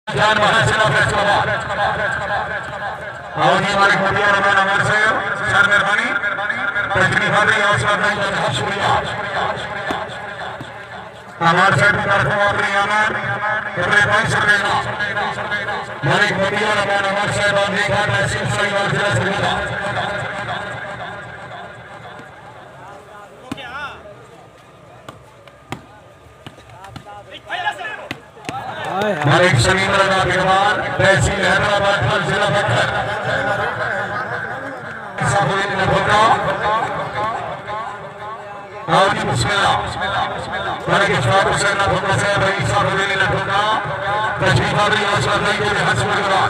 जान महासिला फैसलाबाद और हमारे मोदी और मैं नमन से सर मेहरबानी तकलीफ नहीं हौसला नहीं तो शुक्रिया हमारे से भी तरफ और रियामन पूरे भाई से लेना मालिक मोदी और मैं नमन से बांधी का तहसील सही और जिला सुविधा मालिक सलीम रजा बिरमान तहसील हैदराबाद का जिला बकर साबुद्दीन ने भोगा और बिस्मिल्लाह मालिक इशफाक हुसैन ने भोगा से भाई साबुद्दीन ने भोगा तशरीफ आवरी हौसला नहीं के हसन गुरान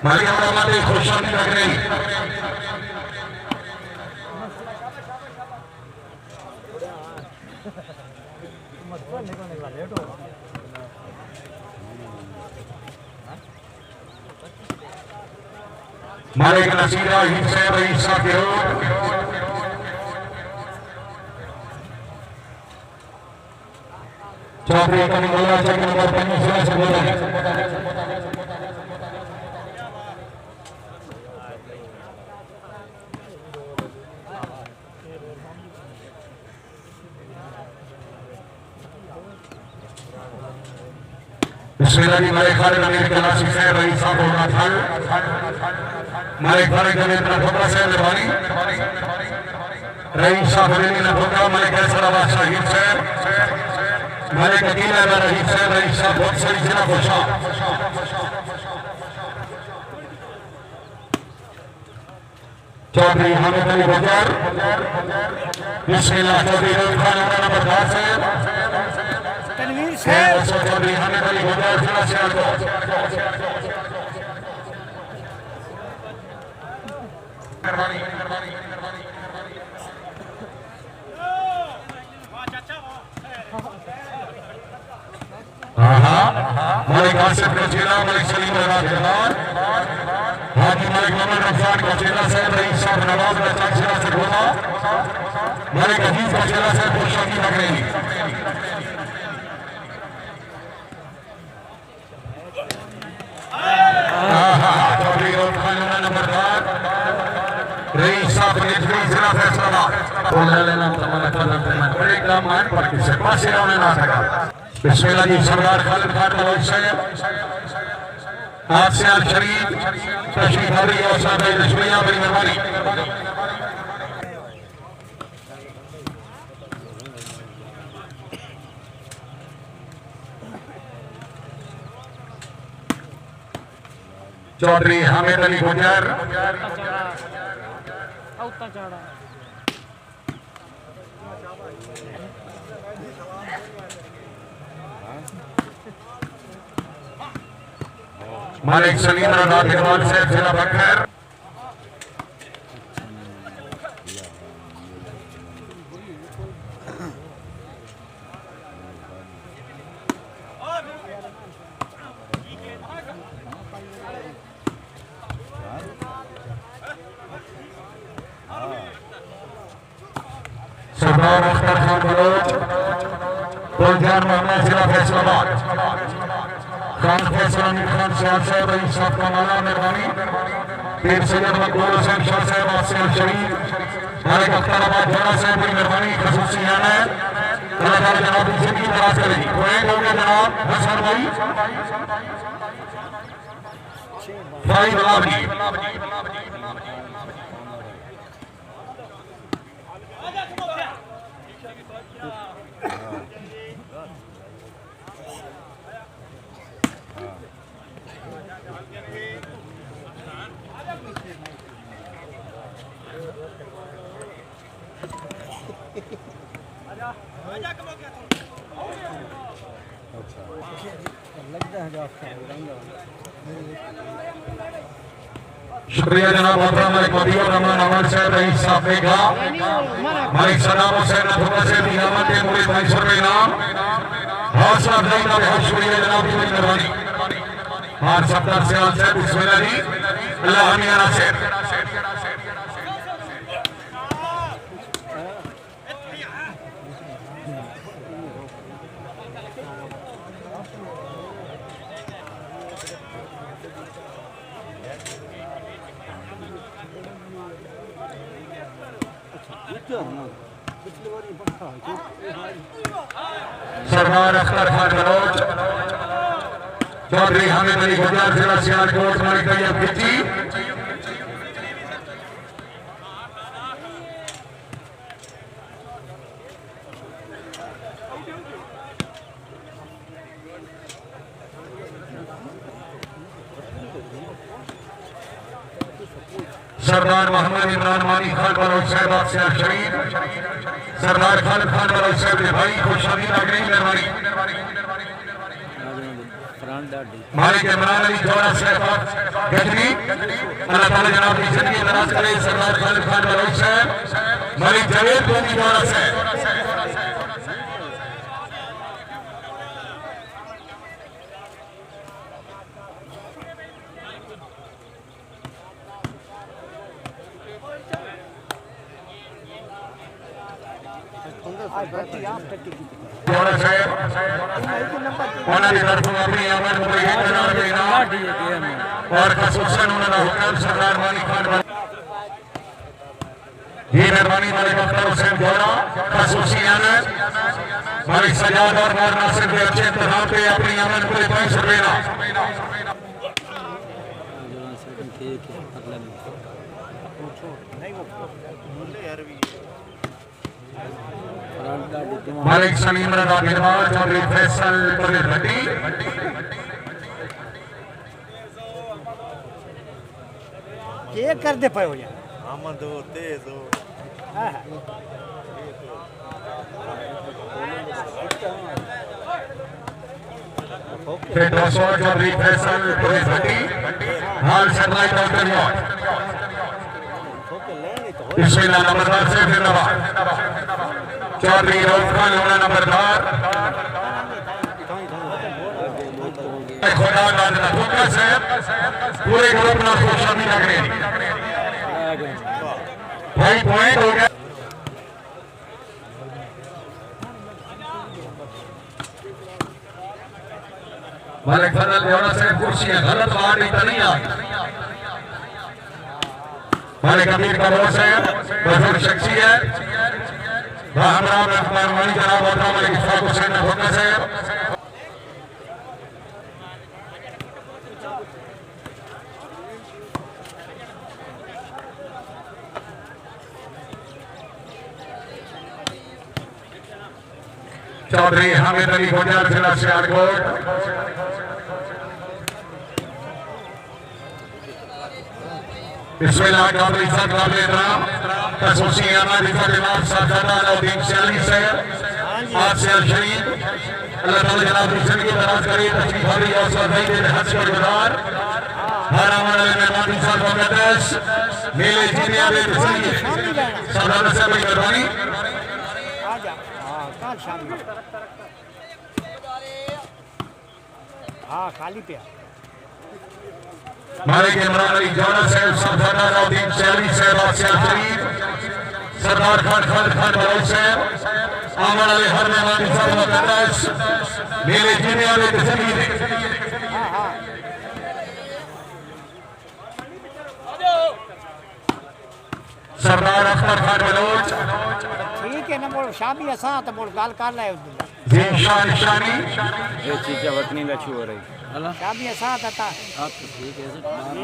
मालिक हमारे खुशहाली लग रही मालिक नसीरा हिस्से हिस्सा के हो चौधरी का निकलना चाहिए नंबर 25 से बोला बिस्मिल्लाह मालिक खालिद अमीर के नासिक से रईस साहब होना था मालिक खालिद अमीर का ठोका से मेहरबानी रईस साहब ने ठोका मालिक हैदराबाद शहीद से मालिक अकीला में रहीस से रईस साहब बहुत सही जिला खुशा चौधरी हामिद अली गुजर बिस्मिल्लाह चौधरी खान नंबर 10 से चौधरी हामिद अली गुजर जिला सियालकोट मालिक आसिफ का जिला मालिक सलीम रजा बिरमान हाजी मालिक मोहम्मद रमजान का जिला से रईस साहब नवाब का जिला से बोला मालिक अजीज का जिला से खुशहाली लग रही नंबर 8 रईस साहब ने जिला फैसलाबाद बोलने लेना तमाम करना बड़े काम आए पर किसी पास होने ना सका बिस्मिल्लाह जी सरदार खालिद खान बलोच से आसियान शरीफ तशरीफ आवरी और साहब रश्मिया बड़ी मेहरबानी चौधरी हामिद अली गुजर मालिक सलीम रजा बिरमान से जिला बकर सरदार अख्तर खान बलोच गुलजान मोहम्मद जिला फैसलाबाद खान फैसल खान साहब से रईस साहब का माला मेहरबानी पीर सैयद मकबूल हुसैन शाह साहब आसियान शरीफ मालिक अख्तराबाद जोड़ा से बड़ी मेहरबानी खसूसियान है अल्लाह ताला जनाब की जिंदगी दराज करेगी कोई लोग जनाब हसन भाई बलावली शुक्रिया जनाब मालिक मोदी और रहमान अमर साहब रईस साहब ने कहा मालिक सदाम हुसैन अफरोज से नियामत के मुरीद मैसूर में नाम हौसला अफजाई का बहुत शुक्रिया जनाब की मेहरबानी और 70 से बिस्मिल्लाह जी अल्लाह मियां नासिर सरदार अख्तर खान बलोच चौधरी हामिद अली गुजरात जिला सियालकोट मलिक तैयब खिची सरदार मोहम्मद इमरान मानी खान बलोच साहब से शरीफ सरदार खालिद खान बलोच साहब के भाई खुशहाली नागरी मेहरबानी मालिक इमरान अली जोड़ा साहब गजनी अल्लाह ताला जनाब की जिंदगी दराज करे सरदार खालिद खान बलोच साहब मालिक जवेद गोनी जोड़ा साहब जोड़ा साहब उन्होंने तरफों अपनी आमद को एक हजार के इनाम और खसूसन उन्होंने हुक्म सरदार मानी खान ये मेहरबानी मालिक अख्तर हुसैन जोड़ा खसूसी आमद मालिक सजाद और मौर नासिर के अच्छे इंतजाम पे अपनी आमद को 5 रुपए ना मालिक सलीम रजा गिरवाल चौधरी फैसल पुलिस भट्टी ये कर दे पाए हो यार आमद हो तेज हो चौधरी फैसल पुलिस भट्टी हाल सरलाई डॉक्टर मौत बिस्मिल्लाह नंबरदार से जिंदाबाद चौधरी रऊफ खान होना नंबरदार खुदा गाजरा धोखा साहब पूरे ग्रुप ना खुशहाली लग रही भाई पॉइंट हो गया मालिक फजल जोड़ा साहब कुर्सियां गलत बात नहीं आ मालिक अमीर का बोस है बुजुर्ग शख्सियत हमरा मेहरबानी जनाब और मालिक इशफाक हुसैन धोखा साहब चौधरी हामिद अली गुजरात जिला सियालकोट बिस्मिल्लाह चौधरी साहब काबिल इकराम खसूसी अहमद इफ़त इमाम साहबजादा अलाउद्दीन सियाली साहब आज से शरीफ अल्लाह ताला जनाब की जिंदगी दराज करे तशरीफ भारी और सदाई के हज के गुजार हर अमल में मेहरबानी साहब मुकद्दस मेले जीने आवे तस्वीर सरदार साहब की मेहरबानी आ जा हां कल शाम में हां खाली पे मालिक इमरान अली जोड़ा साहब सरदार अलाउद्दीन सियाली साहब आज से शरीफ सरदार खान खालिद खान बलोच साहब आमन अली हर मेहरबानी साहब मुकद्दस मेले जीने आवे तस्वीर हां हां सरदार अख्तर खान बलोच ठीक है ना बोल शामी असा तो बोल गाल कर ले जी शानी ये चीज़ वतनी का छू हो रही शामी असा था आप तो ठीक है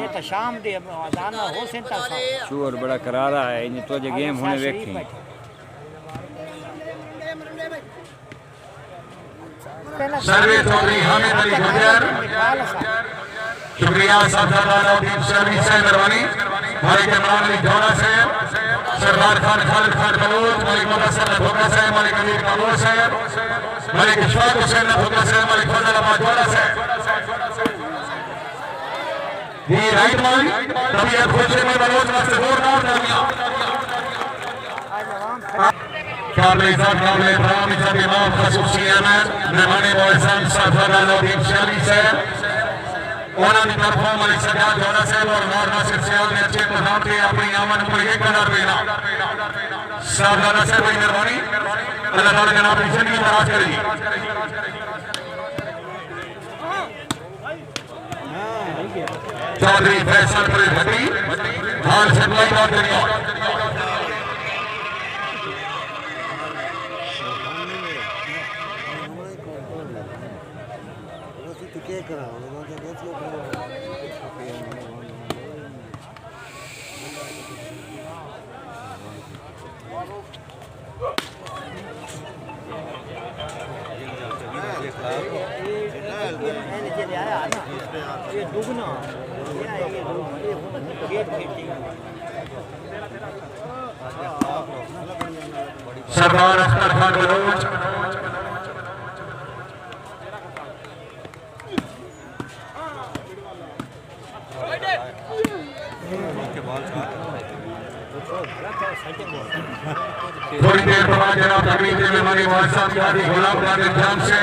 ये तो शाम दे अजान हो सेंटा सा छू और बड़ा करारा है इन तो जो गेम होने वेखी सर्वे चौधरी हामिद अली गुजर शुक्रिया सरदार अलाउद्दीन सियाली साहब मेहरबानी मालिक इमरान अली जोड़ा साहब सरदार खान खालिद खान बलोच मालिक मुदस्सर धोखा साहब मालिक अमीर काबूल साहब मालिक इशफाक हुसैन धोखा साहब मालिक फजल अहमद जोड़ा साहब ये राइट मालिक तबीयत खुशी में बलोच मस्त जोरदार तालियां काबिल इज़्ज़त काबिल इकराम इज़्ज़त इमाम खसूसी अहमद मेहमाने मोहसन सरदार अलाउद्दीन सियाली साहब उन्होंने तरफों मालिक सजाद जोड़ा साहब और मौर नासिर सियाल ने अच्छे इंतजाम पे अपनी आमद को 1000 देना साहबजादा साहब की मेहरबानी अल्लाह ताला जनाब की जिंदगी दराज करेगी चौधरी फैसल पुलिस भट्टी हाल सप्लाई बात करिए क्या करा उन्होंने तो कैसे ये दुगना सरदार अख्तर खान बलोच थोड़ी देर बाद जनाब तकरीर में मेहमानी वारसात यादी गुलाम कादिर जान से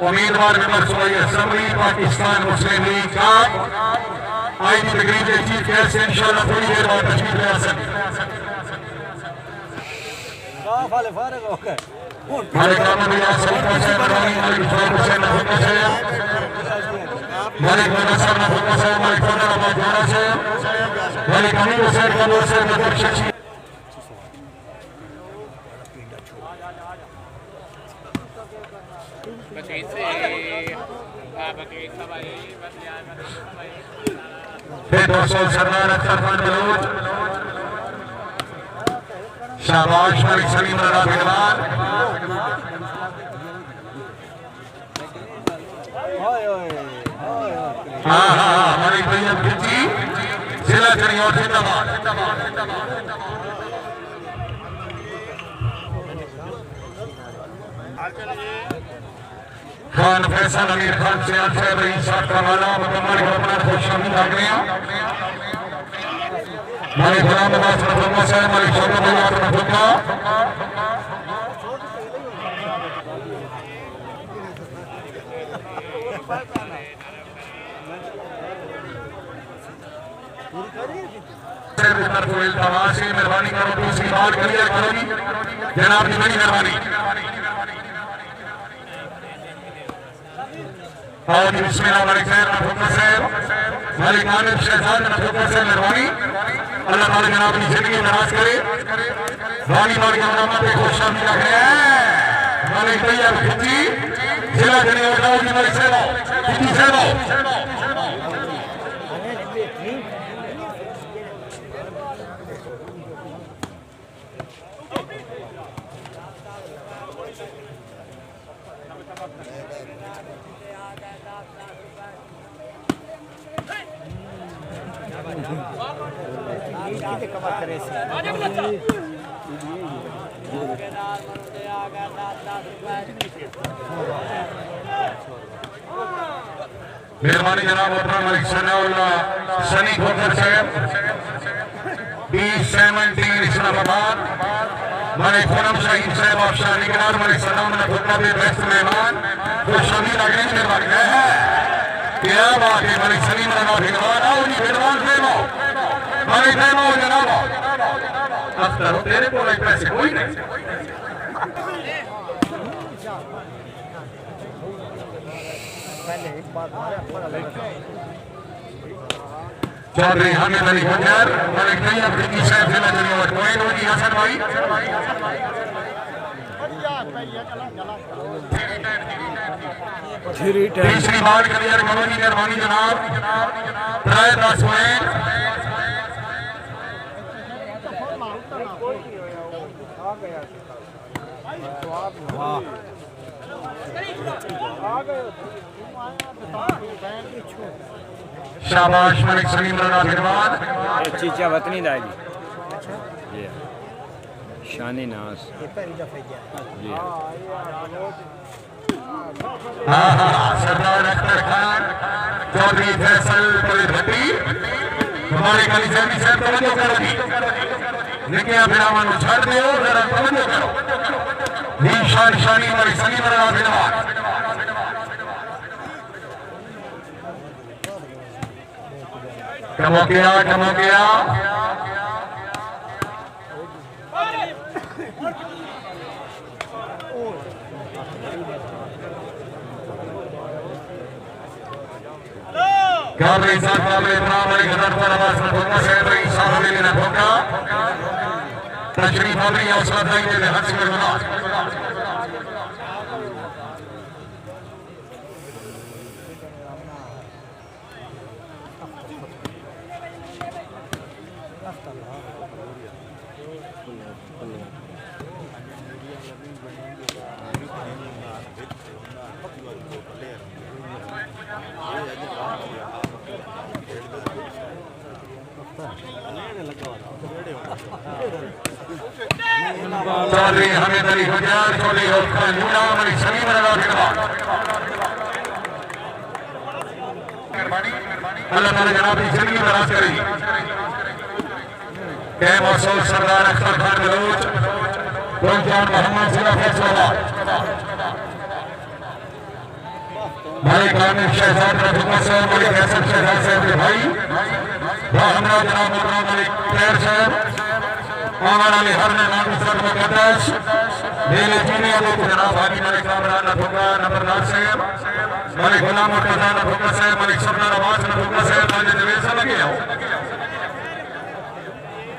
उम्मीदवार नंबर 16 असम्बली पाकिस्तान मुस्लिम लीग का आज की तकरीर के चीफ गेस्ट इंशाल्लाह थोड़ी देर बाद तशरीफ ले आ सकते हमारे काम में सलीम हुसैन रवानी मालिक फारूक हुसैन नफका से मालिक मुनस्सर नफका से मालिक फजल अहमद जोड़ा से मालिक अमीर हुसैन कबूर से नफक शख्सी फिर दोस्तों सरदार अख्तर खान बलोच शाबाश मालिक सलीम राना पहलवान हाँ मालिक भैया खिची जिला चरियार जिंदाबाद खान फैसल अमीर खान से अच्छे रईस साहब का वाला मुकम्मल अपना खुश शामिल आ गए मालिक गुलाम अब्बास नफका से मालिक शोभा भैया नफका मेहरबानी करो दूसरी बात क्लियर करो जी जनाब की बड़ी मेहरबानी और बिस्मिल्लाह मालिक साहब नफका साहब मालिक आमिर शहजाद नफका से मेहरबानी अल्लाह ताला जनाब की जिंदगी दराज करे वाली मालिक नामा पे खुश शामिल रखे मालिक भैया खिची जिला जनिया की मालिक साहब खिची साहब मेहरबानी जनाब अपना मालिक सनाउल्लाह सनी खोखर साहब B17 इस्लामाबाद मालिक खुरम शहीद साहब आप शाहनिगार मालिक सलाम नफका पे बेस्ट मेहमान तो शामिल आ गए मेहरबानी है क्या बात है मालिक सलीम राना पहलवान आओ जी पहलवान फेमो मालिक फेमो जनाब अख्तर तेरे को पैसे कोई नहीं चौधरी हामिद अली गुजर मालिक तैयब खिची साहब जिला जनिया कोई जी हसन भाई तीसरी बार क्लियर करो जी मेहरबानी जनाब प्राय 10 पॉइंट शाबाश मालिक सलीम राना पहलवान चीचा वतनी दाई जी शानी नास जी सरदार अख्तर खान चौधरी फैसल भट्टी हमारे काली साहब तवज्जो करो जी निकिया फिरावन छड़ दो जरा तवज्जो करो निशान शानी हमारी सलीम राना पहलवान कमो गया काबरे साहब काबरे इमाम अली हजरत पर आवाज नफका साहब रईस साहब ने नफका तशरीफ आवरी हौसला अफजाई के हज में बना चौधरी हमेद अली गुजरात चौधरी होफल यूना मलिक सलीम अल्लाह ताला जनाब की जिंदगी दराज करेगी के मौसूल सरदार अख्तर खान बलूच गुलजान मोहम्मद जिला फैसलाबाद मलिक आमिर शहजाद रफीका साहब मलिक हसन शहजाद साहब के भाई हमरा जनाब मोहम्मद मलिक खैर साहब आमान अली हर ने नाम सर मुकद्दस मेरे जीने अबू जनाब हाजी मलिक कामरान नफुका नंबर नासिर मलिक गुलाम मुर्तजा नफुका साहब मलिक सफर नवाज नफुका साहब आज जवेद से लगे आओ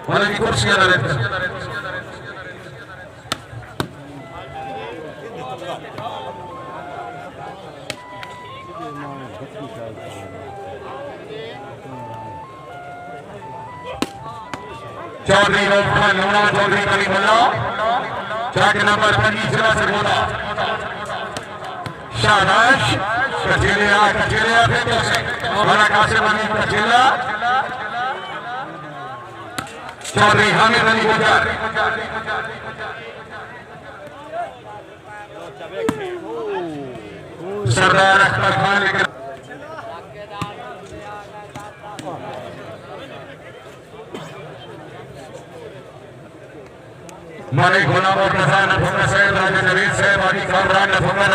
मलिक की कुर्सियां लगे चौधरी रोफान यूना चौधरी कलीमुल्ला चाक नंबर 25 जिला सरगोदा शाहनाज कचेरिया फेंको से वाला कासिम अली कचेरिया चौधरी हामिद अली गुजर सरदार अख्तर खान मलिक गुलाम मुर्तजा नफुका साहब राजा जवेद साहब हाजी कामरान नफुका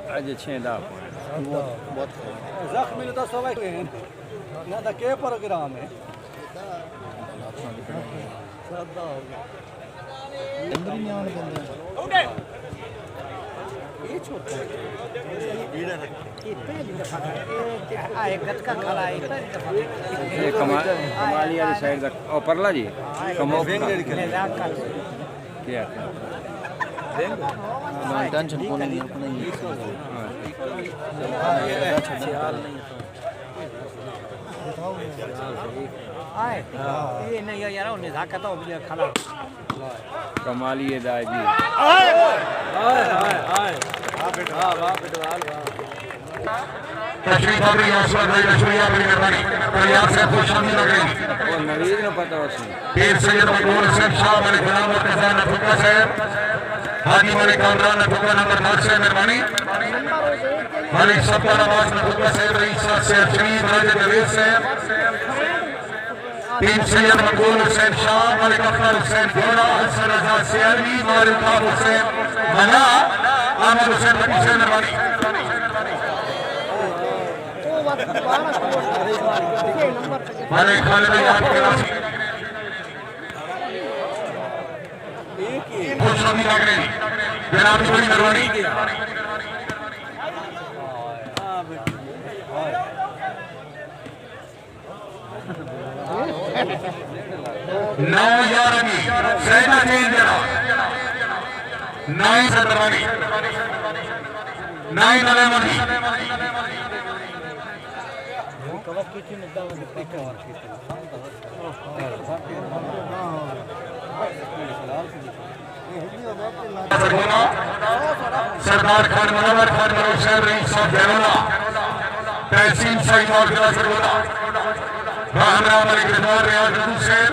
आज छे दा बहुत जख्मी तो सब ना तो के प्रोग्राम है श्रद्धा हो गया अंदर ही आने बंदे ये छोटा है गटका खड़ा है ये कमाली वाली साइड का ओ परला जी कमो क्या टेंशन को नहीं अपना ही आए ये नहीं यार उन्हें झाका तो भी खड़ा कमाली है दादी आए आए आए वाह बेटा वाह तशरीफ अभी आसवाद भाई शुक्रिया बड़ी मेहरबानी परिवार से खुश आमदी लग रही वो नवीद ने पता उसने पीर सैयद मकबूल हुसैन शाह मलिक गुलाम मुर्तजा नफुका साहब हाजी मलिक कामरान नफुका नंबर 9 से मेहरबानी मलिक सफर नवाज नफुका साहब रईस से शरीफ राजा जवेद साहब पीर सैयद मकबूल हुसैन शाह मलिक अख्तर हुसैन गोरा हसन रजा सियालवी मलिक हुसैन मना आमिर हुसैन बनी से मेहरबानी मलिक खालिद याद के राशि खुश आमदी लग रही जनाब बड़ी मेहरबानी नौ यारवी सैदा चेंज जरा 9 सदरवानी 9 नलेमनी सरदार खान मनोहर खान मनोज साहब रईस साहब देवला तहसील सईद और जिला सरगोदा हमरा मलिक रिजवान रियाज रदू साहब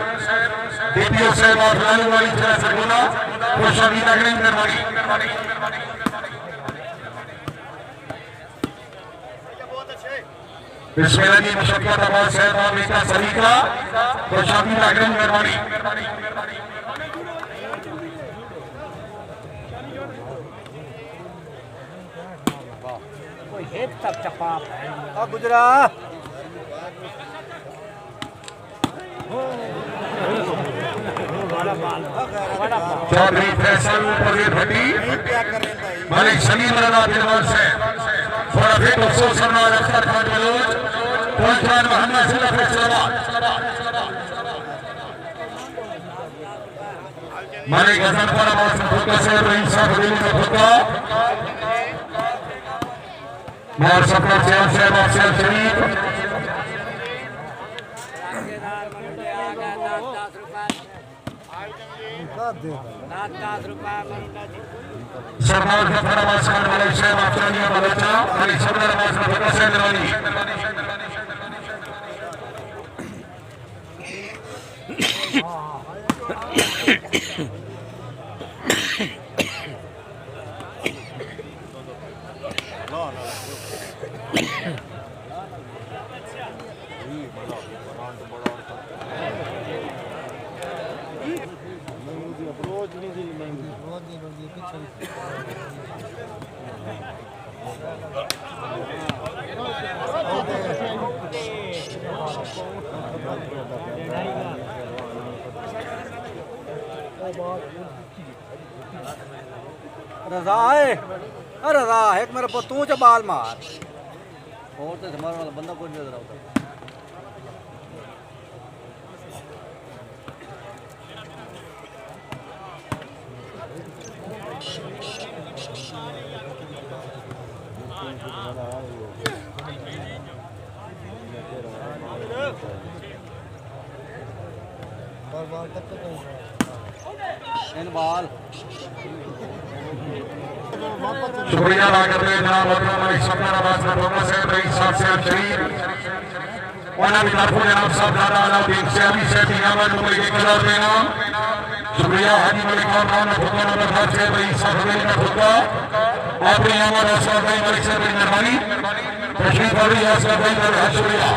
डीपीओ साहब और लालू वाली जिला सरगोदा खुश आमदीद लग रही मेहरबानी बिस्मिल्लाह जी मुशक्कत आबाद साहब और मीका सलीका खुश आमदीद लग रही मेहरबानी कोई हेड तक चपा अब गुजरा चौधरी फैसल परवेज भट्टी मलिक सलीम रजा दिलवार से थोड़ा फिर अफसोस सरनार अख्तर खान बलोच पहुंचान मोहम्मद जिला फैसलाबाद मलिक हसन पर आवाज में फुटका से रहीम साहब हवेली में फुटका मार सपना चैन से अफसर शरीफ सरदार जफर आवाज खान वाले साहब अफसानिया बलोचा मलिक सरदार आवाज में फुटका से दिलवानी रजा है रजा एक मेरे को तू च बाल मार और तो हमारे वाला बंदा कोई नहीं नजर आता इन बाल शुक्रिया अदा करते हैं जनाब मलिक सपना आवाज में फुटका से रईस साहब से शरीफ वाला भी तरफों जनाब साहब दादा अलाउद्दीन सियामी से इनामत नंबर 1000 में इनाम शुक्रिया हाजी मलिक और खान फुटका नंबर 7 से रईस साहब हवेली में फुटका आपने इनामत असद भाई मलिक से बड़ी मेहरबानी तशरीफ वाली असद भाई बहुत शुक्रिया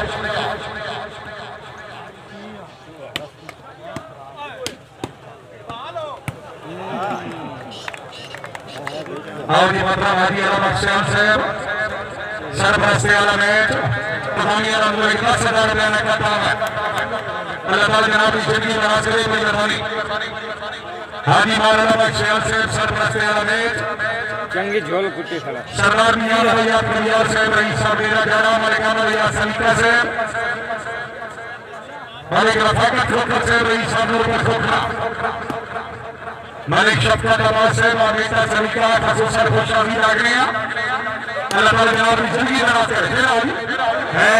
और ये मतलब हाजी आलम अक्षर साहब सरपरस्ती वाला मैच तमामी आलम को 10,000 रुपया नकद दाम है अल्लाह ताला जनाब की जिंदगी बना करे बड़ी मेहरबानी हाजी आलम अक्षर साहब सरपरस्ती वाला मैच चंगी झोल कुट्टी खड़ा सरदार मियां भैया परिवार साहब रईस साहब डेरा जाना मलिक भैया सलीका साहब मलिक रफाकत खोखर साहब रईस साहब नूरपुर खोखरा मलिक शफकत आवाज साहब और नेता सलीका खसूसर खुशाही लागनिया अल्लाह ताला जनाब की जिंदगी बना करे है